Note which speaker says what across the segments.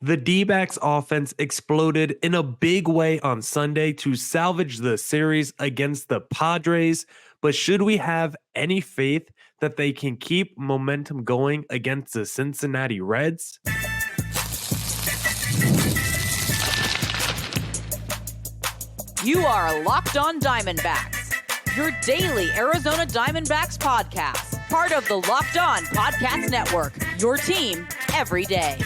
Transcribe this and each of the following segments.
Speaker 1: The D-backs offense exploded in a big way on Sunday to salvage the series against the Padres, but should we have any faith that they can keep momentum going against the Cincinnati Reds?
Speaker 2: You are Locked On Diamondbacks, your daily Arizona Diamondbacks podcast, part of the Locked On Podcast Network, your team every day.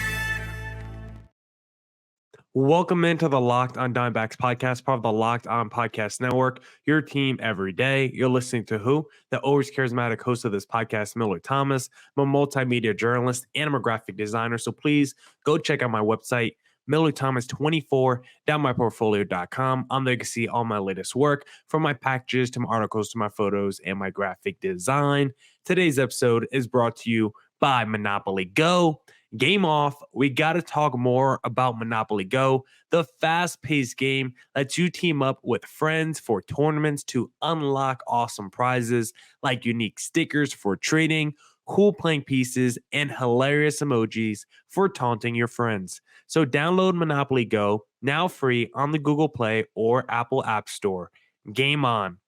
Speaker 1: Welcome into the Locked On Diamondbacks podcast, part of the Locked On Podcast Network, your team every day. You're listening to who? The always charismatic host of this podcast, Millard Thomas. I'm a multimedia journalist and I'm a graphic designer, so please go check out my website, MillardThomas24.myportfolio.com. On there you can see all my latest work, from my packages to my articles to my photos and my graphic design. Today's episode is brought to you by Monopoly Go. Game off, we got to talk more about Monopoly Go, the fast-paced game lets you team up with friends for tournaments to unlock awesome prizes like unique stickers for trading, cool playing pieces, and hilarious emojis for taunting your friends. So download Monopoly Go, now free on the Google Play or Apple App Store. Game on.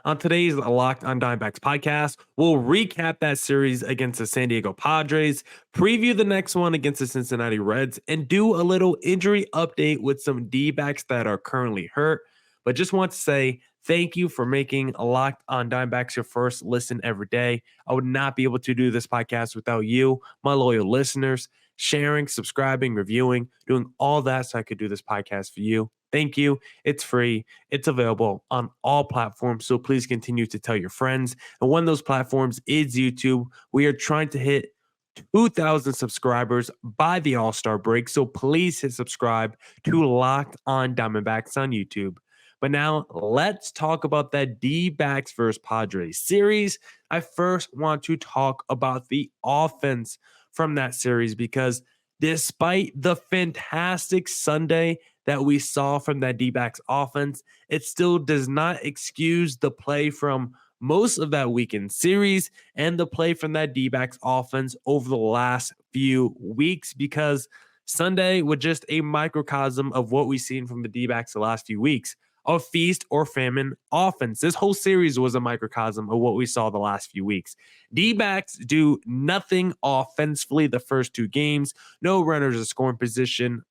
Speaker 1: On today's Locked On Diamondbacks podcast, we'll recap that series against the San Diego Padres, preview the next one against the Cincinnati Reds, and do a little injury update with some D-backs that are currently hurt. But just want to say thank you for making Locked On Diamondbacks your first listen every day. I would not be able to do this podcast without you, my loyal listeners, sharing, subscribing, reviewing, doing all that so I could do this podcast for you. Thank you. It's free. It's available on all platforms. So please continue to tell your friends. And one of those platforms is YouTube. We are trying to hit 2,000 subscribers by the All-Star break. So please hit subscribe to Locked On Diamondbacks on YouTube. But now let's talk about that D-backs versus Padres series. I first want to talk about the offense from that series because despite the fantastic Sunday that we saw from that D-backs offense, it still does not excuse the play from most of that weekend series and the play from that D-backs offense over the last few weeks, because Sunday was just a microcosm of what we've seen from the D-backs the last few weeks. A feast or famine offense. This whole series was a microcosm of what we saw the last few weeks. D-backs do nothing offensively the first two games. No runners in scoring position.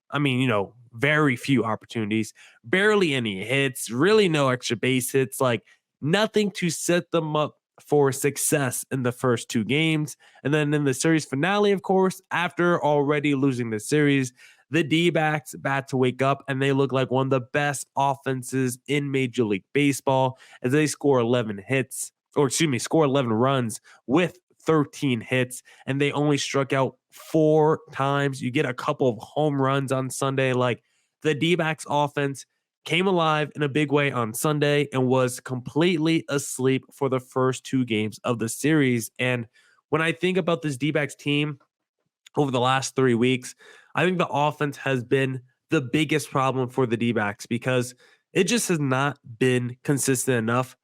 Speaker 1: Very few opportunities. Barely any hits. Really no extra base hits. Like nothing to set them up for success in the first two games. And then in the series finale, of course, after already losing the series, the D-backs about to wake up, and they look like one of the best offenses in Major League Baseball as they score 11 runs with 13 hits, and they only struck out 4 times. You get a couple of home runs on Sunday. Like the D-backs offense came alive in a big way on Sunday and was completely asleep for the first two games of the series. And when I think about this D-backs team over the last 3 weeks, I think the offense has been the biggest problem for the D-backs because it just has not been consistent enough,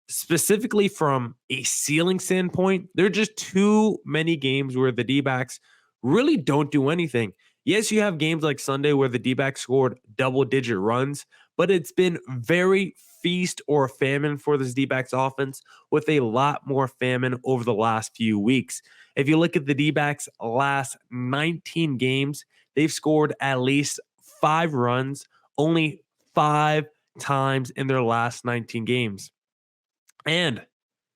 Speaker 1: specifically from a ceiling standpoint. There are just too many games where the D-backs really don't do anything. Yes, you have games like Sunday where the D-backs scored double-digit runs, but it's been very feast or famine for this D-backs offense, with a lot more famine over the last few weeks. If you look at the D-backs last 19 games, they've scored at least 5 runs only 5 times in their last 19 games. And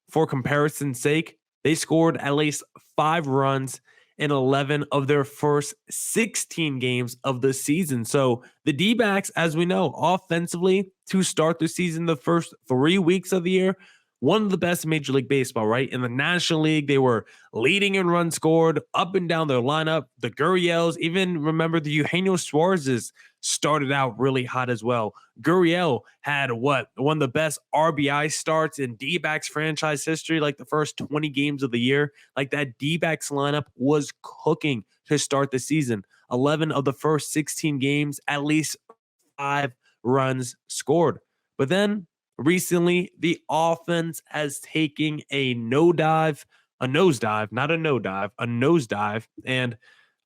Speaker 1: for comparison's sake, they scored at least 5 runs in 11 of their first 16 games of the season. So the D-backs, as we know, offensively to start the season, the first 3 weeks of the year, one of the best in Major League Baseball, right? In the National League, they were leading in runs scored up and down their lineup. The Gurriels, even remember the Eugenio Suarez's started out really hot as well. Gurriel had one of the best RBI starts in D-backs franchise history, like the first 20 games of the year. Like that D-backs lineup was cooking to start the season. 11 of the first 16 games, at least 5 runs scored. But then recently, the offense has taken a nosedive, and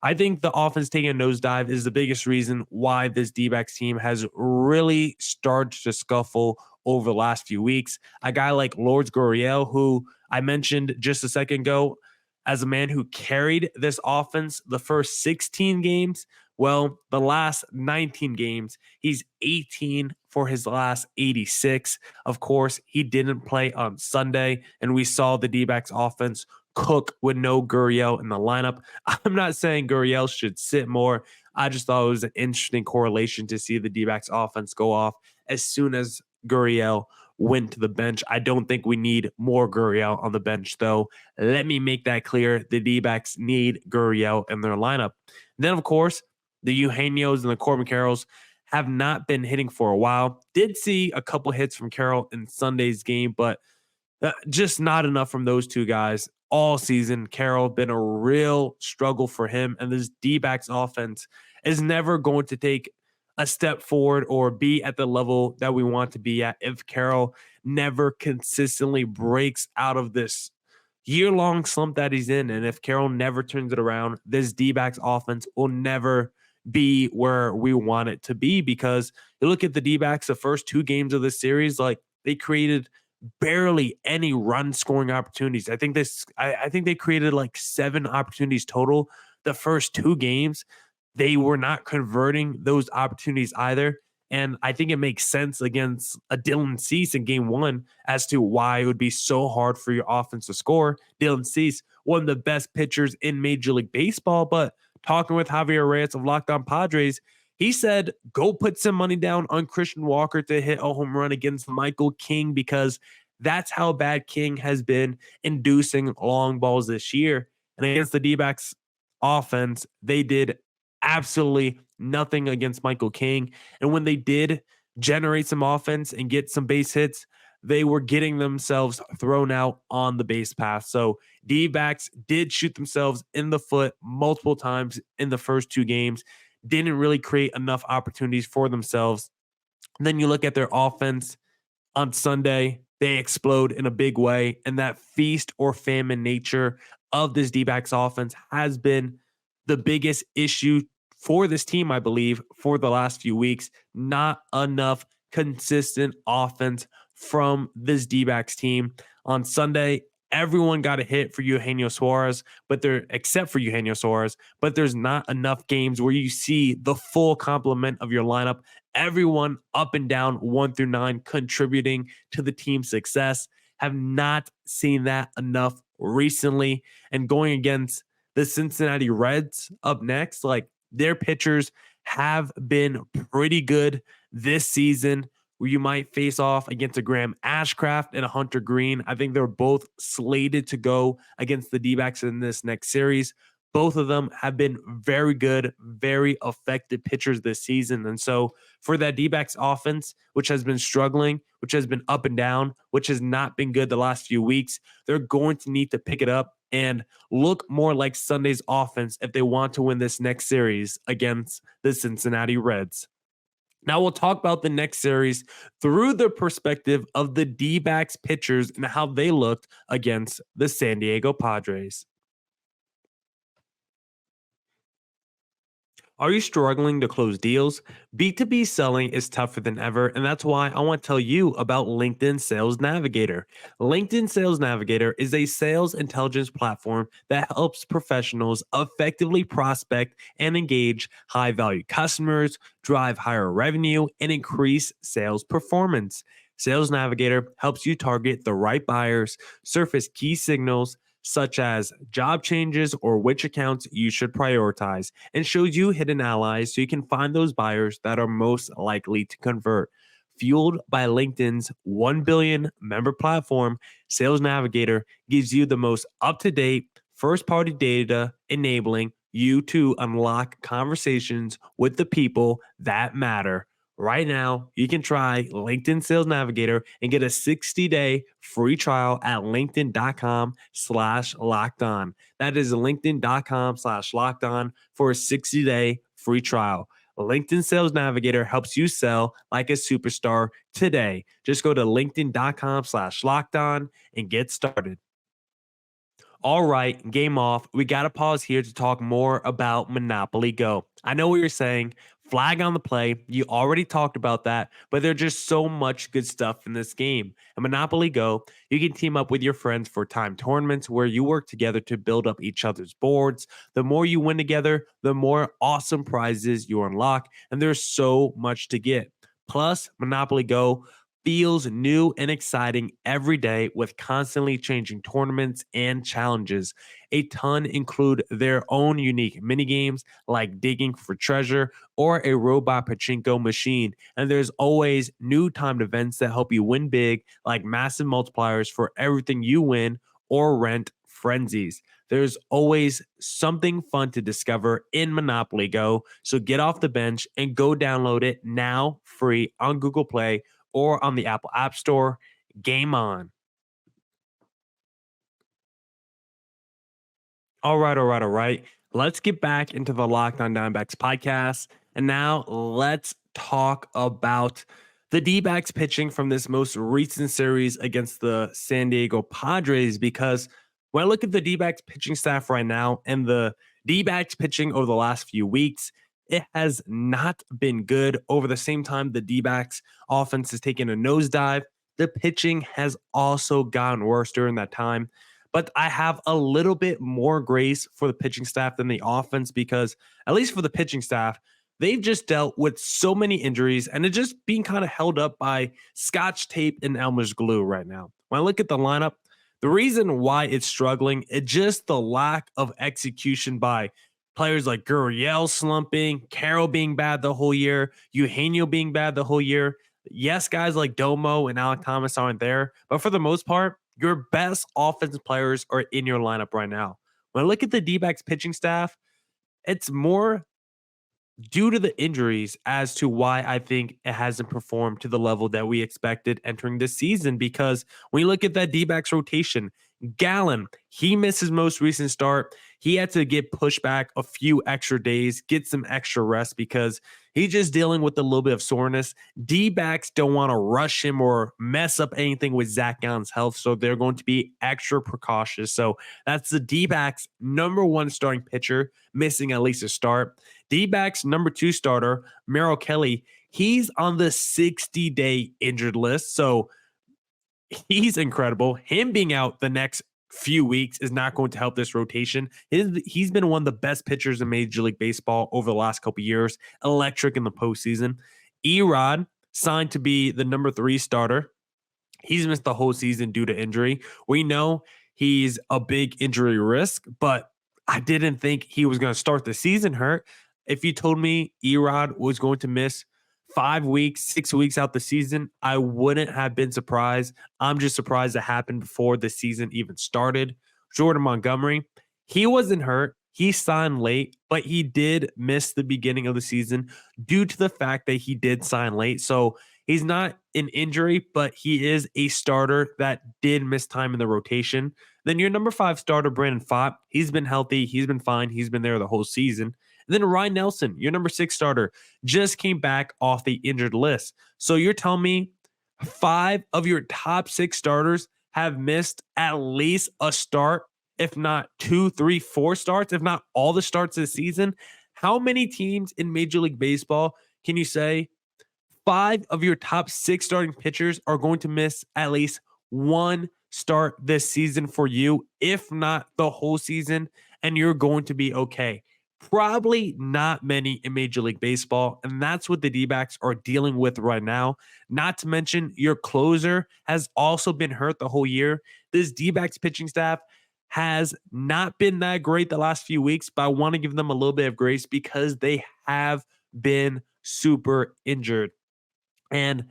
Speaker 1: I think the offense taking a nosedive is the biggest reason why this D-backs team has really started to scuffle over the last few weeks. A guy like Lourdes Gurriel, who I mentioned just a second ago, as a man who carried this offense the first 16 games. Well, the last 19 games, he's 18 for his last 86. Of course, he didn't play on Sunday, and we saw the D-backs offense cook with no Gurriel in the lineup. I'm not saying Gurriel should sit more. I just thought it was an interesting correlation to see the D-backs offense go off as soon as Gurriel went to the bench. I don't think we need more Gurriel on the bench, though. Let me make that clear. The D-backs need Gurriel in their lineup. Then, of course, the Eugenio's and the Corbin Carrolls have not been hitting for a while. Did see a couple hits from Carroll in Sunday's game, but just not enough from those two guys all season. Carroll been a real struggle for him, and this D-backs offense is never going to take a step forward or be at the level that we want to be at if Carroll never consistently breaks out of this year-long slump that he's in. And if Carroll never turns it around, this D-backs offense will never be where we want it to be, because you look at the D-backs, the first two games of this series, like they created barely any run scoring opportunities. I think they created like 7 opportunities total the first two games. They were not converting those opportunities either. And I think it makes sense against a Dylan Cease in game one as to why it would be so hard for your offense to score. Dylan Cease, one of the best pitchers in Major League Baseball, but talking with Javier Reyes of Locked On Padres, he said, go put some money down on Christian Walker to hit a home run against Michael King, because that's how bad King has been inducing long balls this year. And against the D-backs offense, they did absolutely nothing against Michael King. And when they did generate some offense and get some base hits, they were getting themselves thrown out on the base path. So D-backs did shoot themselves in the foot multiple times in the first two games, didn't really create enough opportunities for themselves. And then you look at their offense on Sunday, they explode in a big way. And that feast or famine nature of this D-backs offense has been the biggest issue for this team, I believe, for the last few weeks. Not enough consistent offense from this D-backs team. On Sunday, everyone got a hit for Eugenio Suarez, except for Eugenio Suarez, but there's not enough games where you see the full complement of your lineup. Everyone up and down 1 through 9 contributing to the team's success. Have not seen that enough recently. And going against the Cincinnati Reds up next, like, their pitchers have been pretty good this season, where you might face off against a Graham Ashcraft and a Hunter Green. I think they're both slated to go against the D-backs in this next series. Both of them have been very good, very effective pitchers this season. And so for that D-backs offense, which has been struggling, which has been up and down, which has not been good the last few weeks, they're going to need to pick it up and look more like Sunday's offense if they want to win this next series against the Cincinnati Reds. Now we'll talk about the next series through the perspective of the D-backs pitchers and how they looked against the San Diego Padres. Are you struggling to close deals? B2B selling is tougher than ever, and that's why I want to tell you about LinkedIn Sales Navigator. LinkedIn Sales Navigator is a sales intelligence platform that helps professionals effectively prospect and engage high-value customers, drive higher revenue, and increase sales performance. Sales Navigator helps you target the right buyers, surface key signals such as job changes or which accounts you should prioritize, and shows you hidden allies so you can find those buyers that are most likely to convert. Fueled by LinkedIn's 1 billion member platform, Sales Navigator gives you the most up-to-date first-party data, enabling you to unlock conversations with the people that matter. Right now, you can try LinkedIn Sales Navigator and get a 60-day free trial at linkedin.com/lockedon. That is linkedin.com/lockedon for a 60-day free trial. LinkedIn Sales Navigator helps you sell like a superstar today. Just go to linkedin.com/lockedon and get started. All right, game off. We got to pause here to talk more about Monopoly Go. I know what you're saying. Flag on the play. You already talked about that, but there's just so much good stuff in this game. In Monopoly Go, you can team up with your friends for time tournaments where you work together to build up each other's boards. The more you win together, the more awesome prizes you unlock, and there's so much to get. Plus, Monopoly Go feels new and exciting every day with constantly changing tournaments and challenges. A ton include their own unique mini games like digging for treasure or a robot pachinko machine. And there's always new timed events that help you win big, like massive multipliers for everything you win or rent frenzies. There's always something fun to discover in Monopoly Go. So get off the bench and go download it now free on Google Play or on the Apple App Store. Game on. All right. Let's get back into the Locked On Diamondbacks podcast. And now let's talk about the D-backs pitching from this most recent series against the San Diego Padres, because when I look at the D-backs pitching staff right now and the D-backs pitching over the last few weeks, it has not been good. Over the same time, the D-backs offense has taken a nosedive. The pitching has also gotten worse during that time. But I have a little bit more grace for the pitching staff than the offense because, at least for the pitching staff, they've just dealt with so many injuries and it's just being kind of held up by scotch tape and Elmer's glue right now. When I look at the lineup, the reason why it's struggling is just the lack of execution by players like Gurriel slumping, Carroll being bad the whole year, Eugenio being bad the whole year. Yes, guys like Domo and Alec Thomas aren't there, but for the most part, your best offensive players are in your lineup right now. When I look at the D-backs pitching staff, it's more due to the injuries as to why I think it hasn't performed to the level that we expected entering this season. Because when you look at that D-backs rotation, Gallen, he missed his most recent start. He had to get pushed back a few extra days, get some extra rest because he's just dealing with a little bit of soreness. D-backs don't want to rush him or mess up anything with Zach Gallen's health, so they're going to be extra precautious. So that's the D-backs' number one starting pitcher missing at least a start. D-backs' number two starter, Merrill Kelly, he's on the 60-day injured list, so he's incredible. Him being out the next few weeks is not going to help this rotation. He's been one of the best pitchers in Major League Baseball over the last couple of years, electric in the postseason. Erod signed to be the number 3 starter. He's missed the whole season due to injury. We know he's a big injury risk, but I didn't think he was going to start the season hurt. If you told me Erod was going to miss 5 weeks, 6 weeks out the season, I wouldn't have been surprised. I'm just surprised it happened before the season even started. Jordan Montgomery, he wasn't hurt. He signed late, but he did miss the beginning of the season due to the fact that he did sign late. So he's not an injury, but he is a starter that did miss time in the rotation. Then your number 5 starter, Brandon Pfaadt, he's been healthy. He's been fine. He's been there the whole season. And then Ryan Nelson, your number 6 starter, just came back off the injured list. So you're telling me 5 of your top 6 starters have missed at least a start, if not 2, 3, 4 starts, if not all the starts this season. How many teams in Major League Baseball can you say 5 of your top 6 starting pitchers are going to miss at least one start this season for you, if not the whole season, and you're going to be okay? Probably not many in Major League Baseball, and that's what the D-backs are dealing with right now. Not to mention your closer has also been hurt the whole year. This D-backs pitching staff has not been that great the last few weeks, but I want to give them a little bit of grace because they have been super injured. And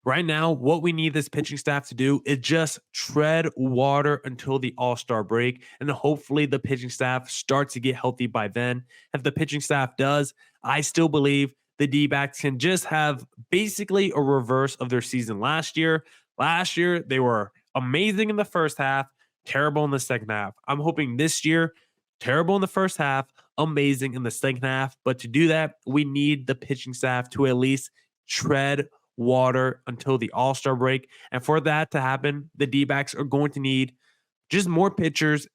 Speaker 1: right now, what we need this pitching staff to do is just tread water until the All-Star break, and hopefully the pitching staff starts to get healthy by then. If the pitching staff does, I still believe the D-backs can just have basically a reverse of their season last year. Last year, they were amazing in the first half, terrible in the second half. I'm hoping this year, terrible in the first half, amazing in the second half. But to do that, we need the pitching staff to at least tread water until the All-Star break. And for that to happen, the D-backs are going to need just more pitchers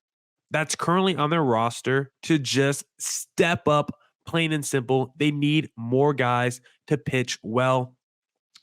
Speaker 1: that's currently on their roster to just step up, plain and simple. They need more guys to pitch well.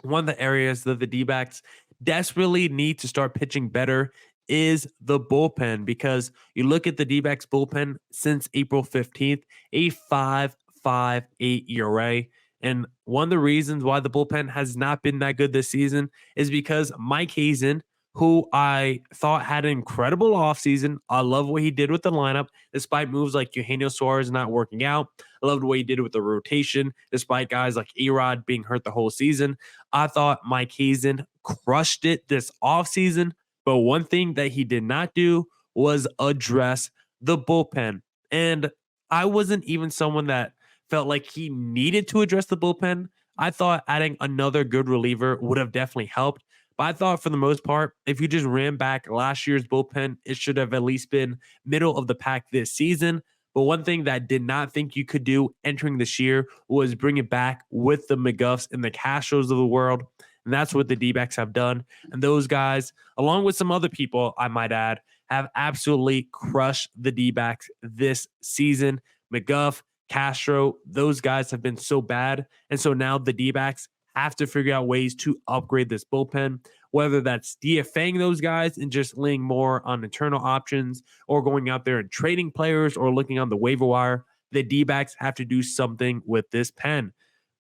Speaker 1: One of the areas that the D-backs desperately need to start pitching better is the bullpen, because you look at the D-backs bullpen since April 15th, a 5.58 ERA. And one of the reasons why the bullpen has not been that good this season is because Mike Hazen, who I thought had an incredible offseason. I love what he did with the lineup, despite moves like Eugenio Suarez not working out. I loved what he did with the rotation, despite guys like Erod being hurt the whole season. I thought Mike Hazen crushed it this offseason, but one thing that he did not do was address the bullpen. And I wasn't even someone that felt like he needed to address the bullpen. I thought adding another good reliever would have definitely helped. But I thought for the most part, if you just ran back last year's bullpen, it should have at least been middle of the pack this season. But one thing that I did not think you could do entering this year was bring it back with the McGuffs and the Castros of the world. And that's what the D-backs have done. And those guys, along with some other people, I might add, have absolutely crushed the D-backs this season. McGuff, Castro, those guys have been so bad. And so now the D-backs have to figure out ways to upgrade this bullpen, whether that's DFAing those guys and just laying more on internal options, or going out there and trading players, or looking on the waiver wire. The D-backs have to do something with this pen.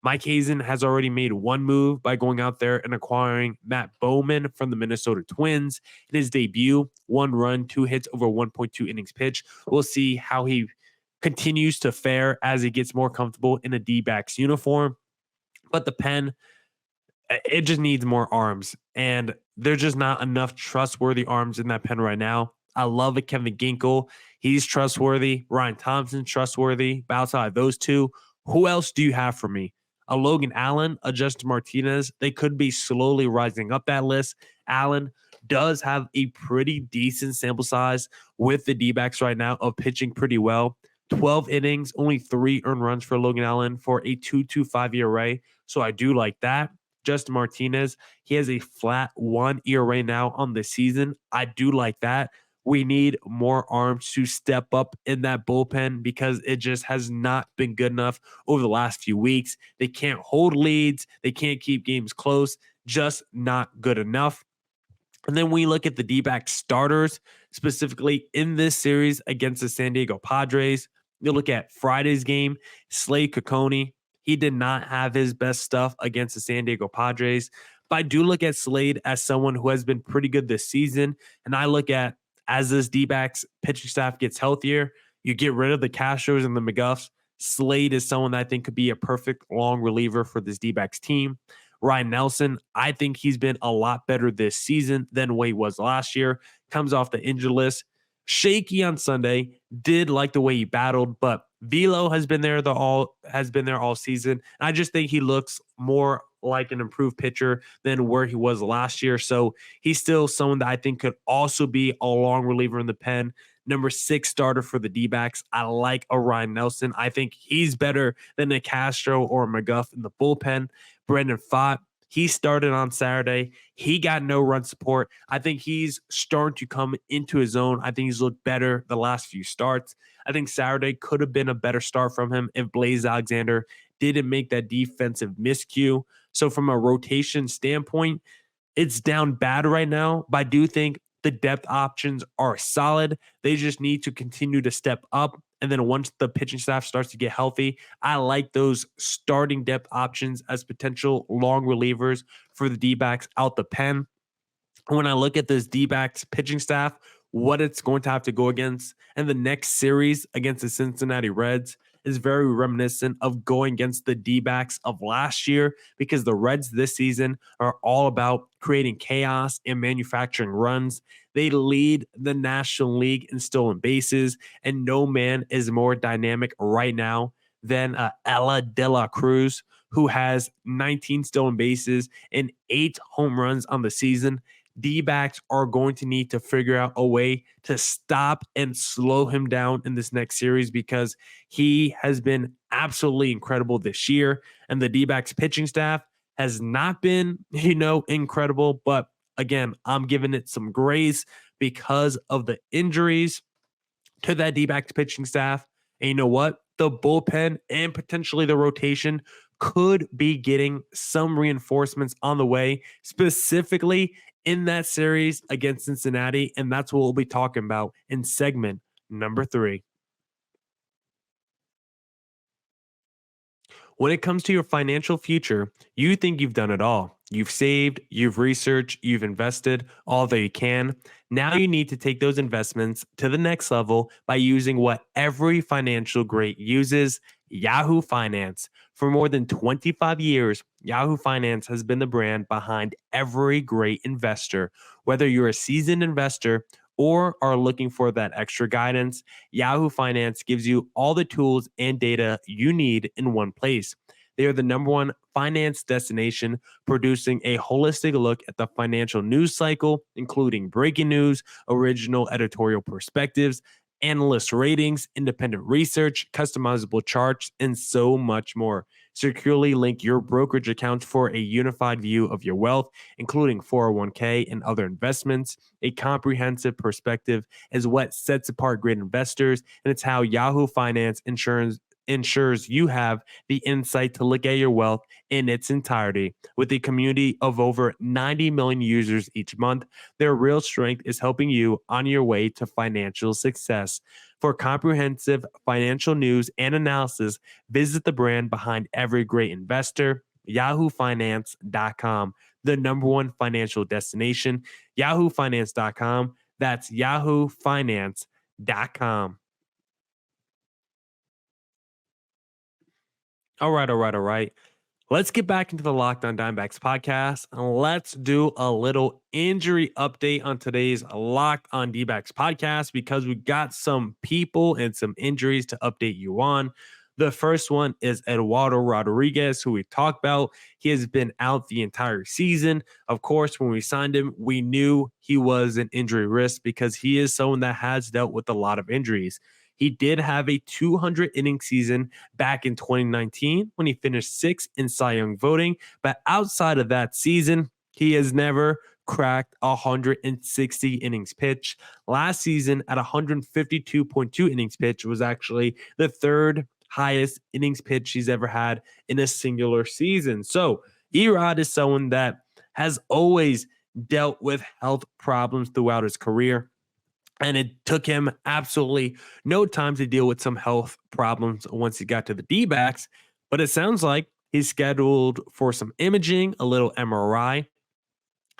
Speaker 1: Mike Hazen has already made one move by going out there and acquiring Matt Bowman from the Minnesota Twins. In his debut, 1 run, 2 hits over 1.2 innings pitched. We'll see how he continues to fare as he gets more comfortable in a D-backs uniform. But the pen, it just needs more arms, and there's just not enough trustworthy arms in that pen right now. I love it. Kevin Ginkel, he's trustworthy. Ryan Thompson's trustworthy. But outside of those two, who else do you have for me? A Logan Allen, a Justin Martinez. They could be slowly rising up that list. Allen does have a pretty decent sample size with the D-backs right now of pitching pretty well. 12 innings, only 3 earned runs for Logan Allen for a 2.25 ERA. So I do like that. Justin Martinez, he has a flat 1 ERA now on the season. I do like that. We need more arms to step up in that bullpen, because it just has not been good enough over the last few weeks. They can't hold leads. They can't keep games close. Just not good enough. And then we look at the D-back starters, specifically in this series against the San Diego Padres. You look at Friday's game, Slade Cecconi. He did not have his best stuff against the San Diego Padres. But I do look at Slade as someone who has been pretty good this season. And I look at, as this D-backs pitching staff gets healthier, you get rid of the Castros and the McGuffs. Slade is someone that I think could be a perfect long reliever for this D-backs team. Ryan Nelson, I think he's been a lot better this season than what he was last year. Comes off the injured list. Shaky on Sunday. Did like the way he battled, but Velo has been there all season. And I just think he looks more like an improved pitcher than where he was last year. So he's still someone that I think could also be a long reliever in the pen. Number 6 starter for the D-backs. I like a Ryan Nelson. I think he's better than a Castro or a McGuff in the bullpen. Brendan Pfaadt, he started on Saturday. He got no run support. I think he's starting to come into his own. I think he's looked better the last few starts. I think Saturday could have been a better start from him if Blaze Alexander didn't make that defensive miscue. So from a rotation standpoint, it's down bad right now, but I do think the depth options are solid. They just need to continue to step up. And then once the pitching staff starts to get healthy, I like those starting depth options as potential long relievers for the D-backs out the pen. When I look at this D-backs pitching staff, what it's going to have to go against, and the next series against the Cincinnati Reds is very reminiscent of going against the D-backs of last year, because the Reds this season are all about creating chaos and manufacturing runs. They lead the National League in stolen bases, and no man is more dynamic right now than Ella De La Cruz, who has 19 stolen bases and 8 home runs on the season. D-backs are going to need to figure out a way to stop and slow him down in this next series, because he has been absolutely incredible this year. And the D-backs pitching staff has not been, incredible. But again, I'm giving it some grace because of the injuries. to that D-backs pitching staff. And you know what? The bullpen and potentially the rotation could be getting some reinforcements on the way, specifically in that series against Cincinnati. And that's what we'll be talking about in segment number 3. When it comes to your financial future, you think you've done it all. You've saved, you've researched, you've invested all that you can. Now you need to take those investments to the next level by using what every financial great uses, Yahoo Finance. For more than 25 years, Yahoo Finance has been the brand behind every great investor. Whether you're a seasoned investor or are looking for that extra guidance, Yahoo Finance gives you all the tools and data you need in one place. They are the number one finance destination, producing a holistic look at the financial news cycle, including breaking news, original editorial perspectives, analyst ratings, independent research, customizable charts, and so much more. Securely link your brokerage accounts for a unified view of your wealth, including 401k and other investments. A comprehensive perspective is what sets apart great investors, and it's how Yahoo Finance ensures you have the insight to look at your wealth in its entirety. With a community of over 90 million users each month, their real strength is helping you on your way to financial success. For comprehensive financial news and analysis, visit the brand behind every great investor, yahoofinance.com, the number one financial destination, yahoofinance.com. That's yahoofinance.com. All right. Let's get back into the Locked On Diamondbacks podcast, and let's do a little injury update on today's Locked On D-backs podcast, because we got some people and some injuries to update you on. The first one is Eduardo Rodriguez, who we talked about. He has been out the entire season. Of course, when we signed him, we knew he was an injury risk because he is someone that has dealt with a lot of injuries. He did have a 200-inning season back in 2019 when he finished 6th in Cy Young voting. But outside of that season, he has never cracked 160 innings pitched. Last season at 152.2 innings pitched was actually the third highest innings pitch he's ever had in a singular season. So Erod is someone that has always dealt with health problems throughout his career. And it took him absolutely no time to deal with some health problems once he got to the D-backs. But it sounds like he's scheduled for some imaging, a little MRI.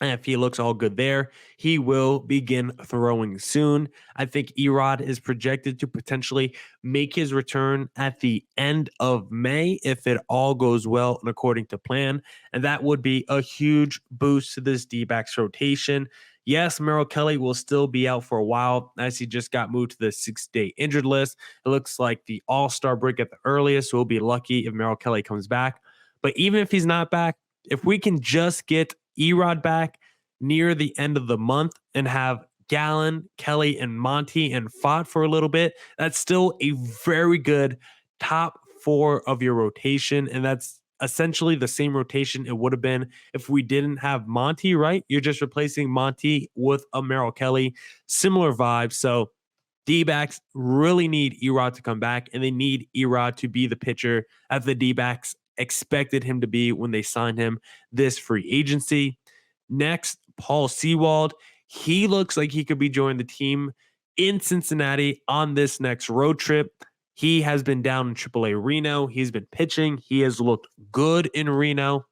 Speaker 1: And if he looks all good there, he will begin throwing soon. I think Erod is projected to potentially make his return at the end of May if it all goes well and according to plan. And that would be a huge boost to this D-backs rotation. Yes, Merrill Kelly will still be out for a while as he just got moved to the 6-day injured list. It looks like the All-Star break at the earliest. So we'll be lucky if Merrill Kelly comes back. But even if he's not back, if we can just get Erod back near the end of the month and have Gallen, Kelly, and Monty and Fott for a little bit, that's still a very good top 4 of your rotation. And that's essentially the same rotation it would have been if we didn't have Monty, right? You're just replacing Monty with a Merrill Kelly, similar vibe. So D-backs really need Erod to come back, and they need Erod to be the pitcher that the D-backs expected him to be when they signed him this free agency. Next, Paul Sewald. He looks like he could be joining the team in Cincinnati on this next road trip. He has been down in AAA Reno. He's been pitching. He has looked good in Reno.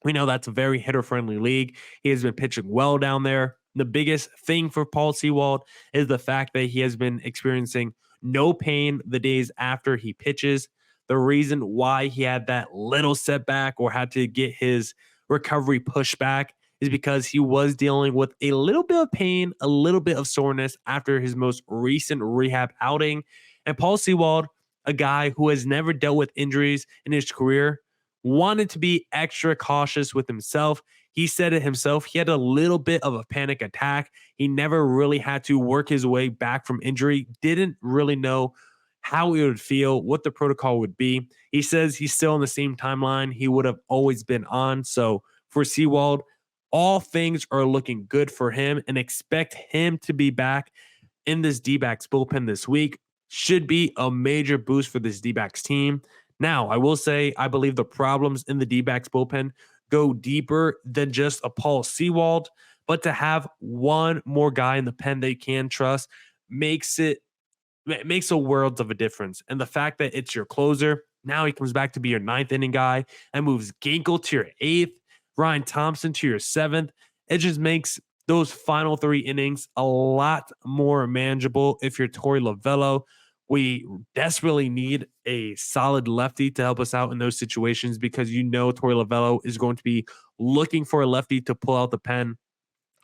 Speaker 1: We know that's a very hitter-friendly league. He has been pitching well down there. The biggest thing for Paul Sewald is the fact that he has been experiencing no pain the days after he pitches. The reason why he had that little setback or had to get his recovery pushed back is because he was dealing with a little bit of pain, a little bit of soreness after his most recent rehab outing. And Paul Sewald, a guy who has never dealt with injuries in his career, wanted to be extra cautious with himself. He said it himself. He had a little bit of a panic attack. He never really had to work his way back from injury, didn't really know how he would feel, what the protocol would be. He says he's still on the same timeline he would have always been on. So for Sewald, all things are looking good for him, and expect him to be back in this D-backs bullpen this week should be a major boost for this D-backs team. Now, I will say I believe the problems in the D-backs bullpen go deeper than just a Paul Sewald, but to have one more guy in the pen they can trust makes a world of a difference. And the fact that it's your closer, now he comes back to be your ninth inning guy and moves Ginkel to your eighth, Ryan Thompson to your seventh. It just makes those final 3 innings a lot more manageable if you're Torey Lovullo. We desperately need a solid lefty to help us out in those situations because Torey Lovullo is going to be looking for a lefty to pull out the pen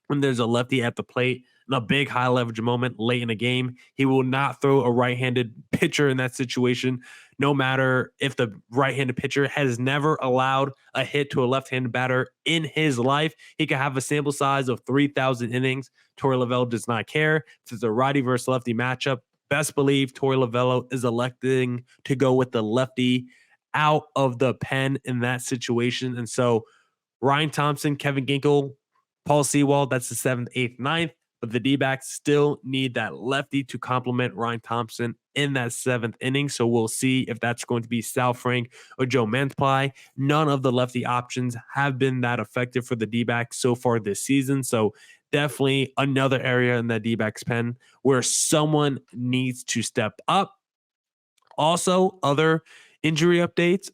Speaker 1: when there's a lefty at the plate in a big high leverage moment late in a game. He will not throw a right-handed pitcher in that situation, no matter if the right-handed pitcher has never allowed a hit to a left-handed batter in his life. He could have a sample size of 3,000 innings. Torey Lovullo does not care. If it's a righty versus lefty matchup, best believe Torey Lovullo is electing to go with the lefty out of the pen in that situation. And so Ryan Thompson, Kevin Ginkel, Paul Sewald, that's the 7th, 8th, 9th. But the D-backs still need that lefty to complement Ryan Thompson in that 7th inning. So we'll see if that's going to be Sal Frank or Joe Mantiply. None of the lefty options have been that effective for the D-backs so far this season. So definitely another area in that D-backs pen where someone needs to step up. Also, other injury updates.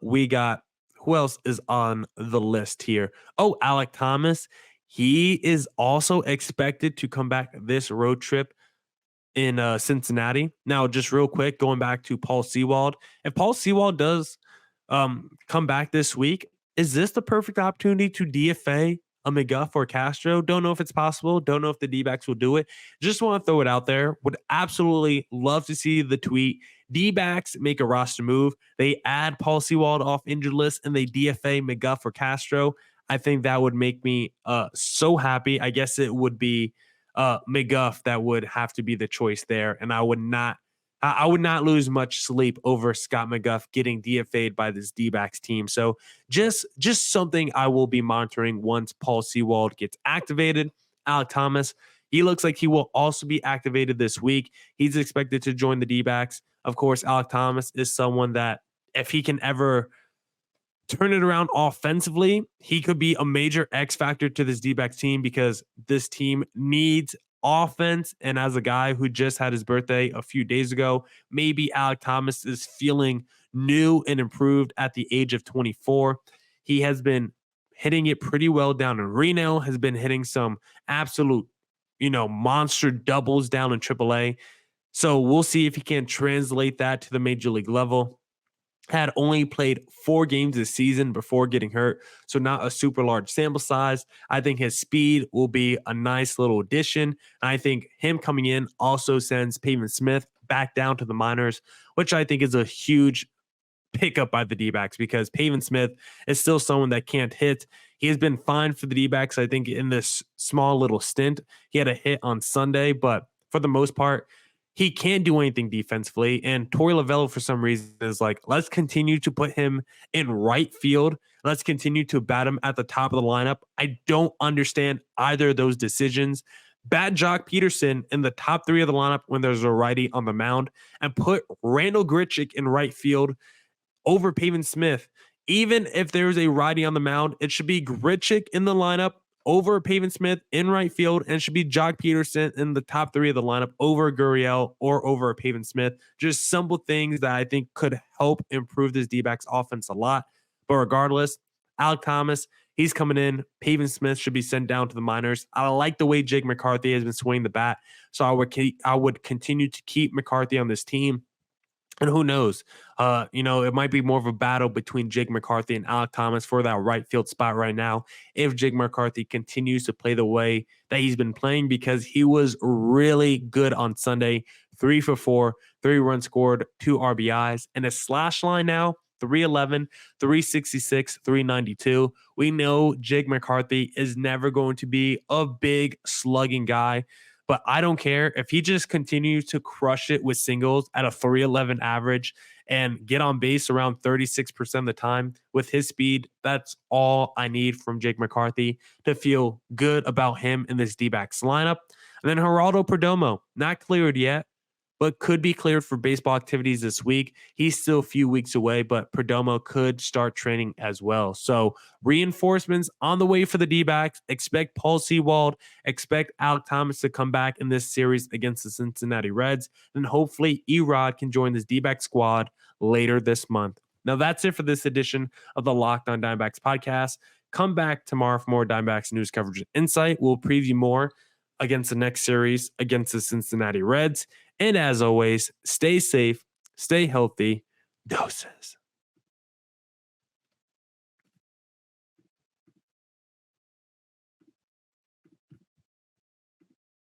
Speaker 1: We got, who else is on the list here? Oh, Alek Thomas. He is also expected to come back this road trip in Cincinnati. Now, just real quick, going back to Paul Sewald. If Paul Sewald does come back this week, is this the perfect opportunity to DFA a McGuff or Castro? Don't know if it's possible. Don't know if the D-backs will do it. Just want to throw it out there. Would absolutely love to see the tweet. D-backs make a roster move. They add Paul Sewald off injured list and they DFA McGuff or Castro. I think that would make me so happy. I guess it would be McGuff that would have to be the choice there, and I would not lose much sleep over Scott McGuff getting DFA'd by this D-backs team. So just something I will be monitoring once Paul Sewald gets activated. Alek Thomas, he looks like he will also be activated this week. He's expected to join the D-backs. Of course, Alek Thomas is someone that if he can ever turn it around offensively, he could be a major X factor to this D-backs team because this team needs offense. And as a guy who just had his birthday a few days ago, maybe Alek Thomas is feeling new and improved at the age of 24. He has been hitting it pretty well down in Reno, has been hitting some absolute, monster doubles down in AAA. So we'll see if he can translate that to the major league level. Had only played 4 games this season before getting hurt, so not a super large sample size. I think his speed will be a nice little addition. And I think him coming in also sends Pavin Smith back down to the minors, which I think is a huge pickup by the D-backs because Pavin Smith is still someone that can't hit. He has been fine for the D-backs, I think, in this small little stint. He had a hit on Sunday, but for the most part, he can't do anything defensively. And Torey Lovullo, for some reason, is like, let's continue to put him in right field. Let's continue to bat him at the top of the lineup. I don't understand either of those decisions. Bat Jock Peterson in the top 3 of the lineup when there's a righty on the mound and put Randall Grichuk in right field over Pavin Smith. Even if there's a righty on the mound, it should be Grichuk in the lineup over Pavin Smith in right field, and it should be Jock Peterson in the top 3 of the lineup over Gurriel or over Pavin Smith. Just simple things that I think could help improve this D-backs offense a lot. But regardless, Alek Thomas, he's coming in. Pavin Smith should be sent down to the minors. I like the way Jake McCarthy has been swinging the bat, so I would continue to keep McCarthy on this team. And who knows? It might be more of a battle between Jake McCarthy and Alek Thomas for that right field spot right now if Jake McCarthy continues to play the way that he's been playing, because he was really good on Sunday. 3 for 4, 3 runs scored, 2 RBIs, and his slash line now, 311, 366, 392. We know Jake McCarthy is never going to be a big slugging guy, but I don't care if he just continues to crush it with singles at a 311 average and get on base around 36% of the time with his speed. That's all I need from Jake McCarthy to feel good about him in this D-backs lineup. And then Geraldo Perdomo, not cleared yet, but could be cleared for baseball activities this week. He's still a few weeks away, but Perdomo could start training as well. So reinforcements on the way for the D-backs. Expect Paul Sewald, expect Alek Thomas to come back in this series against the Cincinnati Reds. And hopefully Erod can join this D-back squad later this month. Now that's it for this edition of the Locked On Diamondbacks podcast. Come back tomorrow for more Diamondbacks news coverage and insight. We'll preview more against the next series against the Cincinnati Reds. And as always, stay safe, stay healthy. Doses.